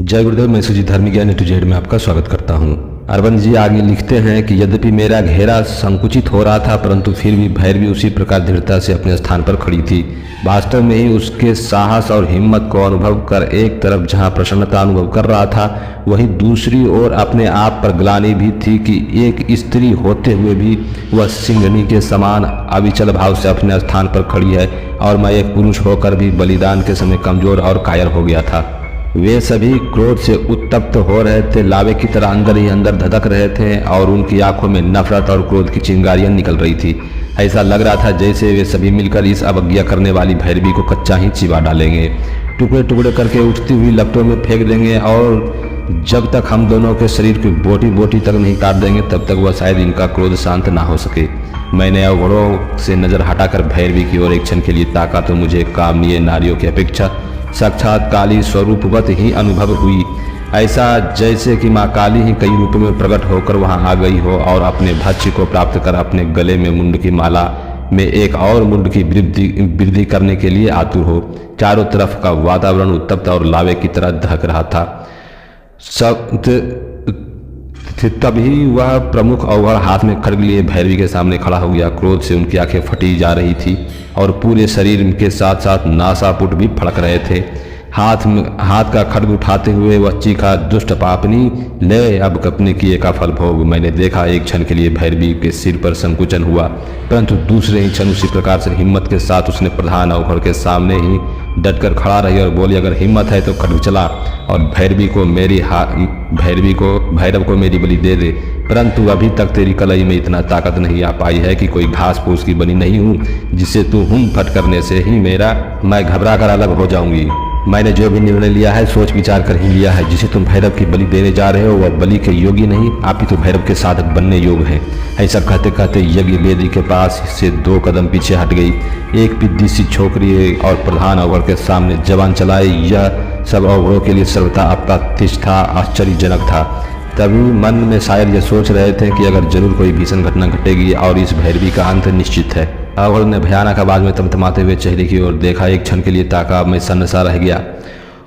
जय गुरुदेव। मैं सुजीत धार्मिक ज्ञान टू जेड में आपका स्वागत करता हूं। अरविंद जी आगे लिखते हैं कि यद्यपि मेरा घेरा संकुचित हो रहा था, परंतु फिर भी भैरवी उसी प्रकार दृढ़ता से अपने स्थान पर खड़ी थी। वास्तव में ही उसके साहस और हिम्मत को अनुभव कर एक तरफ जहां प्रसन्नता अनुभव कर रहा था, वहीं दूसरी ओर अपने आप पर ग्लानि भी थी कि एक स्त्री होते हुए भी वह सिंहनी के समान अविचल भाव से अपने स्थान पर खड़ी है, और मैं एक पुरुष होकर भी बलिदान के समय कमजोर और कायर हो गया था। वे सभी क्रोध से उत्तप्त हो रहे थे, लावे की तरह अंदर ही अंदर धधक रहे थे, और उनकी आंखों में नफरत और क्रोध की चिंगारियां निकल रही थी। ऐसा लग रहा था जैसे वे सभी मिलकर इस अवज्ञा करने वाली भैरवी को कच्चा ही चिबा डालेंगे, टुकड़े टुकड़े करके उठती हुई लपटों में फेंक देंगे, और जब तक हम दोनों के शरीर की बोटी बोटी तक नहीं काट देंगे तब तक वह शायद इनका क्रोध शांत ना हो सके। मैंने अवगुणों से नजर हटाकर भैरवी की ओर एक क्षण के लिए ताका तो मुझे कामनीय नारियों की अपेक्षा साक्षात काली स्वरूपवत ही अनुभव हुई। ऐसा जैसे कि माँ काली ही कई रूपों में प्रकट होकर वहां आ गई हो और अपने भक्ष्य को प्राप्त कर अपने गले में मुंड की माला में एक और मुंड की वृद्धि करने के लिए आतुर हो। चारों तरफ का वातावरण उत्तप्त और लावे की तरह दहक रहा था। तभी वह प्रमुख अवगढ़ हाथ में खड्ग लिए भैरवी के सामने खड़ा हो गया। क्रोध से उनकी आंखें फटी जा रही थी और पूरे शरीर के साथ साथ नासापुट भी फड़क रहे थे। हाथ का खड्ग उठाते हुए वह चीखा, दुष्ट पापनी, ले अब अपने किए का फल भोग। मैंने देखा एक क्षण के लिए भैरवी के सिर पर संकुचन हुआ, परंतु दूसरे ही क्षण उसी प्रकार से हिम्मत के साथ उसने प्रधान अवगढ़ के सामने ही डटकर खड़ा रही और बोली, अगर हिम्मत है तो खड्ग चला और भैरव को मेरी बलि दे दे। परंतु अभी तक तेरी कलाई में इतना ताकत नहीं आ पाई है कि कोई घास फूस की बनी नहीं हूँ जिससे तू हुम फट करने से ही मैं घबरा कर अलग हो जाऊंगी। मैंने जो भी निर्णय लिया है सोच विचार कर ही लिया है। जिसे तुम भैरव की बलि देने जा रहे हो वह बलि के योग्य नहीं, आप ही तो भैरव के साधक बनने योग्य हैं। ऐसा कहते कहते यज्ञ वेदी के पास से 2 कदम पीछे हट गई। एक पिद्दी सी छोकरी और प्रधान अवगढ़ के सामने जवान चलाए। यह सब अवगढ़ों के लिए सर्वथा अप्रतिष्ठा आश्चर्यजनक था। तभी मन में शायद यह सोच रहे थे कि अगर जरूर कोई भीषण घटना घटेगी और इस भैरवी का अंत निश्चित है। अवगढ़ ने भयानक आवाज में तमतमाते हुए चेहरे की ओर देखा। एक क्षण के लिए ताका, मैं सन्नसा रह गया।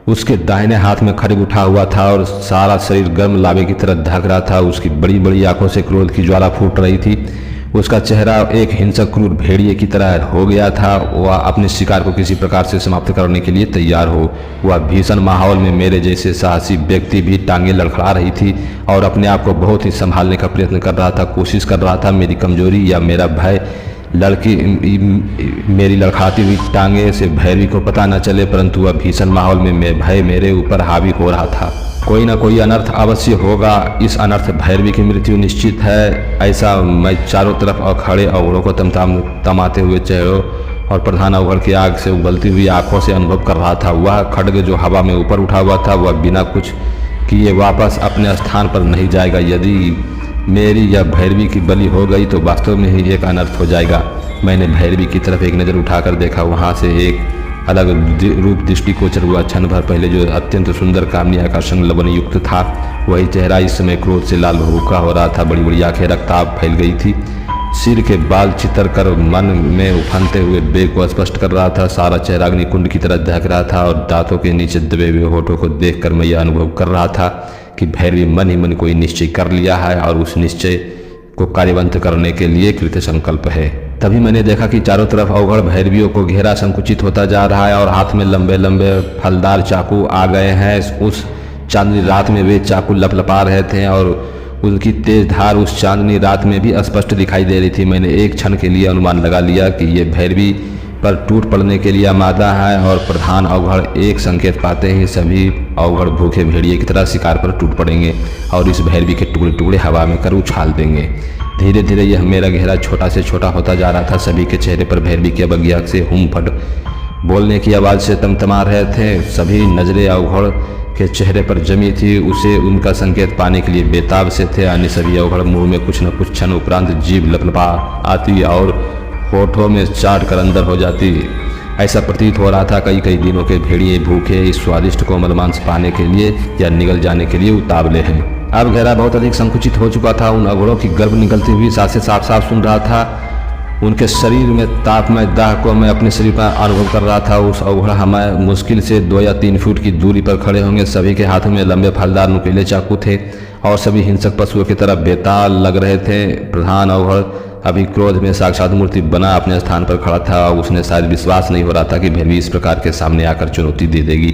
उसके दाहिने हाथ में खड्ग उठा हुआ था और सारा शरीर गर्म लावे की तरह धक रहा था। उसकी बड़ी बड़ी आंखों से क्रोध की ज्वाला फूट रही थी। उसका चेहरा एक हिंसक क्रूर भेड़िए की तरह हो गया था। वह अपने शिकार को किसी प्रकार से समाप्त करने के लिए तैयार हो। वह भीषण माहौल में मेरे जैसे साहसी व्यक्ति भी टांगे लड़खड़ा रही थी और अपने आप को बहुत ही संभालने का प्रयत्न कर रहा था, कोशिश कर रहा था। मेरी कमजोरी या मेरा भय मेरी लड़खड़ाती हुई टांगे से भैरवी को पता न चले, परंतु वह भीषण माहौल में भय मेरे ऊपर हावी हो रहा था। कोई ना कोई अनर्थ अवश्य होगा। इस अनर्थ भैरवी की मृत्यु निश्चित है। ऐसा मैं चारों तरफ और खड़े अवगढ़ों को तमाते हुए चेहरों और प्रधान अवगढ़ की आग से उबलती हुई आंखों से अनुभव कर रहा था। वह खड्ग जो हवा में ऊपर उठा हुआ था वह बिना कुछ किए वापस अपने स्थान पर नहीं जाएगा। यदि मेरी या भैरवी की बलि हो गई तो वास्तव में ही एक अनर्थ हो जाएगा। मैंने भैरवी की तरफ एक नज़र उठाकर देखा। वहाँ से एक अलग रूप दृष्टिगोचर हुआ। क्षण भर पहले जो अत्यंत सुंदर कामनी आकर्षण लवन युक्त था, वही चेहरा इस समय क्रोध से लाल भभूका हो रहा था। बड़ी बड़ी आंखें रक्ताब फैल गई थी। सिर के बाल चितर कर मन में उफनते हुए बेग को स्पष्ट कर रहा था। सारा चेहरा अग्निकुंड की तरह दहक रहा था और दांतों के नीचे दबे हुए होठों को देखकर मैं यह अनुभव कर रहा था कि भैरवी मन ही मन कोई निश्चय कर लिया है और उस निश्चय को कार्यवंत करने के लिए कृत संकल्प है। तभी मैंने देखा कि चारों तरफ अवगढ़ भैरवियों को घेरा संकुचित होता जा रहा है और हाथ में लंबे लंबे फलदार चाकू आ गए हैं। उस चांदनी रात में वे चाकू लपलपा रहे थे और उनकी तेज धार उस चांदनी रात में भी स्पष्ट दिखाई दे रही थी। मैंने एक क्षण के लिए अनुमान लगा लिया कि ये भैरवी पर टूट पड़ने के लिए आमादा है और प्रधान अवगढ़ एक संकेत पाते ही सभी अवगढ़ भूखे भेड़िए की तरह शिकार पर टूट पड़ेंगे और इस भैरवी के टुकड़े टुकड़े हवा में कर उछाल देंगे। धीरे धीरे यह मेरा घेरा छोटा से छोटा होता जा रहा था। सभी के चेहरे पर भैरवी की अवज्ञा से हुम फट बोलने की आवाज़ से तमतमा रहे थे। सभी नजरें अवगढ़ के चेहरे पर जमी थी। उसे उनका संकेत पाने के लिए बेताब से थे। अन्य सभी अवगढ़ मुंह में कुछ न कुछ क्षण उपरांत जीभ लपलपा आती और होठों में चाट कर अंदर हो जाती। ऐसा प्रतीत हो रहा था कई दिनों के भेड़िए भूखे इस स्वादिष्ट कोमल मांस पाने के लिए या निगल जाने के लिए उतावले हैं। अब घेरा बहुत अधिक संकुचित हो चुका था। उन अवगढ़ों की गर्भ निकलती हुई सांसें साफ साफ सुन रहा था। उनके शरीर में तापमय दाह को मैं अपने शरीर पर अनुभव कर रहा था। उस अवघड़ हमें मुश्किल से 2 या 3 फुट की दूरी पर खड़े होंगे। सभी के हाथों में लंबे फलदार नुकीले चाकू थे और सभी हिंसक पशुओं की तरह बेताल लग रहे थे। प्रधान अवघड़ अभी क्रोध में साक्षात मूर्ति बना अपने स्थान पर खड़ा था और उसने शायद विश्वास नहीं हो रहा था कि भैरवी इस प्रकार के सामने आकर चुनौती दे देगी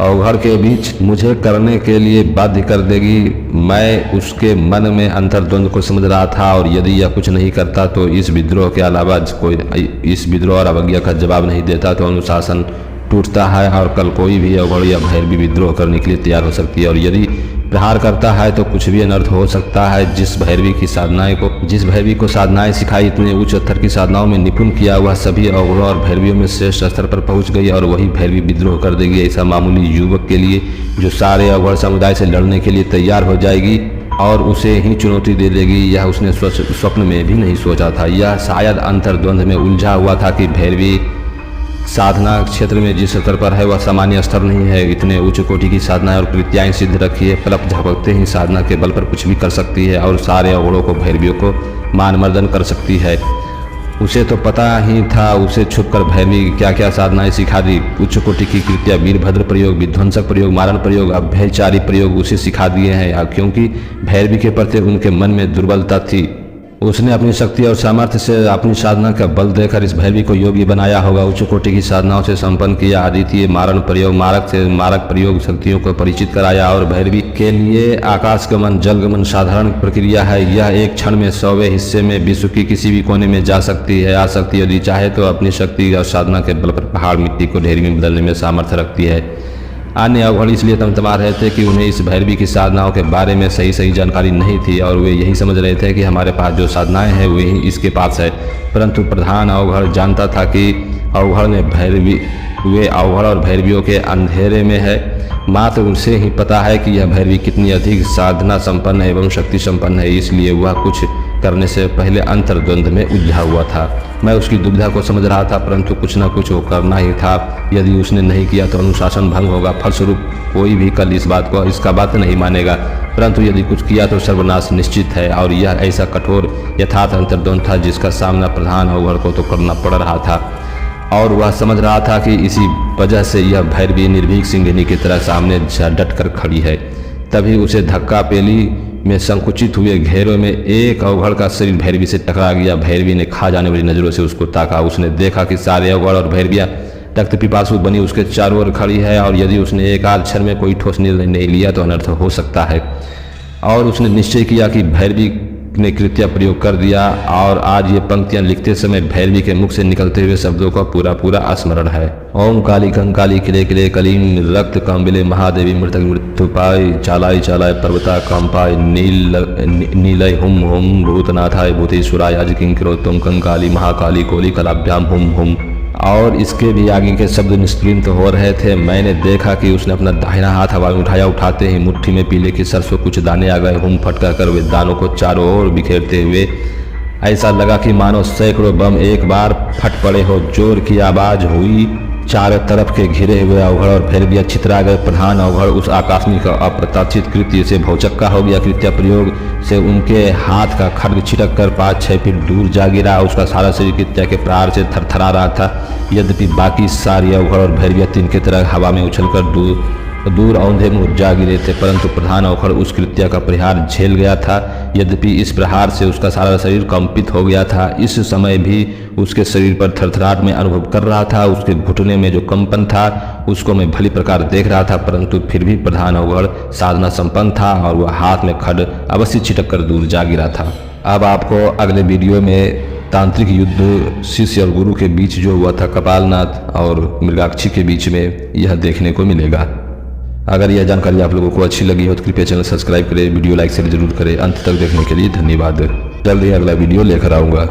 और घर के बीच मुझे करने के लिए बाध्य कर देगी। मैं उसके मन में अंतर्द्वंद को समझ रहा था और यदि यह कुछ नहीं करता तो इस विद्रोह के अलावा कोई इस विद्रोह और अवज्ञा का जवाब नहीं देता तो अनुशासन टूटता है और कल कोई भी अवघड़ या भैरवी विद्रोह करने के लिए तैयार हो सकती है और यदि प्रहार करता है तो कुछ भी अनर्थ हो सकता है। जिस भैरवी को साधनाएं सिखाई, इतने उच्च स्तर की साधनाओं में निपुण किया, वह सभी अवघड़ों और भैरवियों में श्रेष्ठ स्तर पर पहुंच गई और वही भैरवी विद्रोह कर देगी। ऐसा मामूली युवक के लिए जो सारे अवघड़ समुदाय से लड़ने के लिए तैयार हो जाएगी और उसे ही चुनौती दे देगी, यह उसने स्वप्न में भी नहीं सोचा था। यह शायद अंतर्द्वंद में उलझा हुआ था कि भैरवी साधना क्षेत्र में जिस स्तर पर है वह सामान्य स्तर नहीं है। इतने उच्च कोटि की साधना और कृत्याएं सिद्ध रखी है, पलक झपकते ही साधना के बल पर कुछ भी कर सकती है और सारे अवघड़ों को भैरवियों को मान मर्दन कर सकती है। उसे तो पता ही था। उसे छुपकर भैरवी क्या क्या साधनाएं सिखा दी। उच्च कोटि की कृत्या, वीरभद्र प्रयोग, विध्वंसक प्रयोग, मारण प्रयोग, अभयचारी प्रयोग उसे सिखा दिए हैं क्योंकि भैरवी के प्रति उनके मन में दुर्बलता थी। उसने अपनी शक्ति और सामर्थ्य से अपनी साधना का बल देकर इस भैरवी को योगी बनाया होगा। उच्च कोटि की साधनाओं से संपन्न किया, अद्वितीय मारण प्रयोग, मारक प्रयोग शक्तियों को परिचित कराया और भैरवी के लिए आकाशगमन, जलगमन साधारण प्रक्रिया है। यह एक क्षण में 100वें हिस्से में विश्व की किसी भी कोने में जा सकती है, आ सकती है। यदि चाहे तो अपनी शक्ति और साधना के बल पर पहाड़ मिट्टी को ढेरी में बदलने में सामर्थ्य रखती है। अन्य अवघड़ इसलिए तमतमा रहे थे कि उन्हें इस भैरवी की साधनाओं के बारे में सही जानकारी नहीं थी और वे यही समझ रहे थे कि हमारे पास जो साधनाएं हैं वही इसके पास है। परंतु प्रधान अवघड़ जानता था कि वे अवघड़ और भैरवियों के अंधेरे में है। मात्र उसे ही पता है कि यह भैरवी कितनी अधिक साधना संपन्न एवं शक्ति संपन्न है, इसलिए वह कुछ करने से पहले अंतर्द्वंद में उलझा हुआ था। मैं उसकी दुविधा को समझ रहा था, परंतु कुछ न कुछ वो करना ही था। यदि उसने नहीं किया तो अनुशासन भंग होगा, फलस्वरूप कोई भी कल इसका बात नहीं मानेगा, परंतु यदि कुछ किया तो सर्वनाश निश्चित है। और यह ऐसा कठोर यथार्थ अंतर्द्वंद था जिसका सामना प्रधान अवघड़ को तो करना पड़ रहा था और वह समझ रहा था कि इसी वजह से यह भैरवी निर्भीक सिंघनी की तरह सामने डट कर खड़ी है। तभी उसे धक्का पेली में संकुचित हुए घेरों में एक अवघड़ का शरीर भैरवी से टकरा गया। भैरवी ने खा जाने वाली नजरों से उसको ताका। उसने देखा कि सारे अवघड़ और भैरवियां रक्त पिपासु बनी उसके चारों ओर खड़ी है और यदि उसने एक आध क्षण में कोई ठोस निर्णय नहीं लिया तो अनर्थ हो सकता है। और उसने निश्चय किया कि भैरवी ने कृत्या प्रयोग कर दिया और आज ये पंक्तियां लिखते समय भैरवी के मुख से निकलते हुए शब्दों का पूरा स्मरण है। ओम काली कंकाली किले किले कलीम रक्त कांबिले महादेवी मृतक मृत्युपाय चालाई चालाय पर्वता कांपाय नीलय हुम हुम भूतनाथाय भूतेश्वराय आज किंकरो तुम कंकाली महाकाली कोली कलाभ्याम हुम हुम। और इसके भी आगे के शब्द निष्क्रिय तो हो रहे थे। मैंने देखा कि उसने अपना दाहिना हाथ हवा में उठाया, उठाते ही मुट्ठी में पीले की सरसों कुछ दाने आ गए। हुम फटका कर वे दानों को चारों ओर बिखेरते हुए ऐसा लगा कि मानो सैकड़ों बम एक बार फट पड़े हो। जोर की आवाज हुई, चारों तरफ के घिरे हुए अवघड़ और भैरवियां छितरा गए। प्रधान अवघड़ उस आकस्मिक अप्रत्याशित कृत्य से भौचक्का हो गया। कृत्या प्रयोग से उनके हाथ का खड्ग छिटक कर 5-6 फीट दूर जा गिरा। उसका सारा शरीर कृत्या के प्रहार से थरथरा रहा था। यद्यपि बाकी सारी अवघड़ और भैरवियां तिनके की तरह हवा में उछलकर दूर औंधे मुँह जा गिरे थे, परंतु प्रधान अवघड़ उस कृत्या का प्रहार झेल गया था। यद्यपि इस प्रहार से उसका सारा शरीर कंपित हो गया था। इस समय भी उसके शरीर पर थरथराहट में अनुभव कर रहा था। उसके घुटने में जो कंपन था उसको मैं भली प्रकार देख रहा था, परंतु फिर भी प्रधान अवघड़ साधना संपन्न था और वह हाथ में खड्ग अवश्य छिटक कर दूर जा गिरा था। अब आपको अगले वीडियो में तांत्रिक युद्ध शिष्य और गुरु के बीच जो हुआ था कपालनाथ और मृगाक्षी के बीच में, यह देखने को मिलेगा। अगर यह जानकारी आप लोगों को अच्छी लगी हो तो कृपया चैनल सब्सक्राइब करें, वीडियो लाइक शेयर जरूर करें। अंत तक देखने के लिए धन्यवाद। जल्द ही अगला वीडियो लेकर आऊँगा।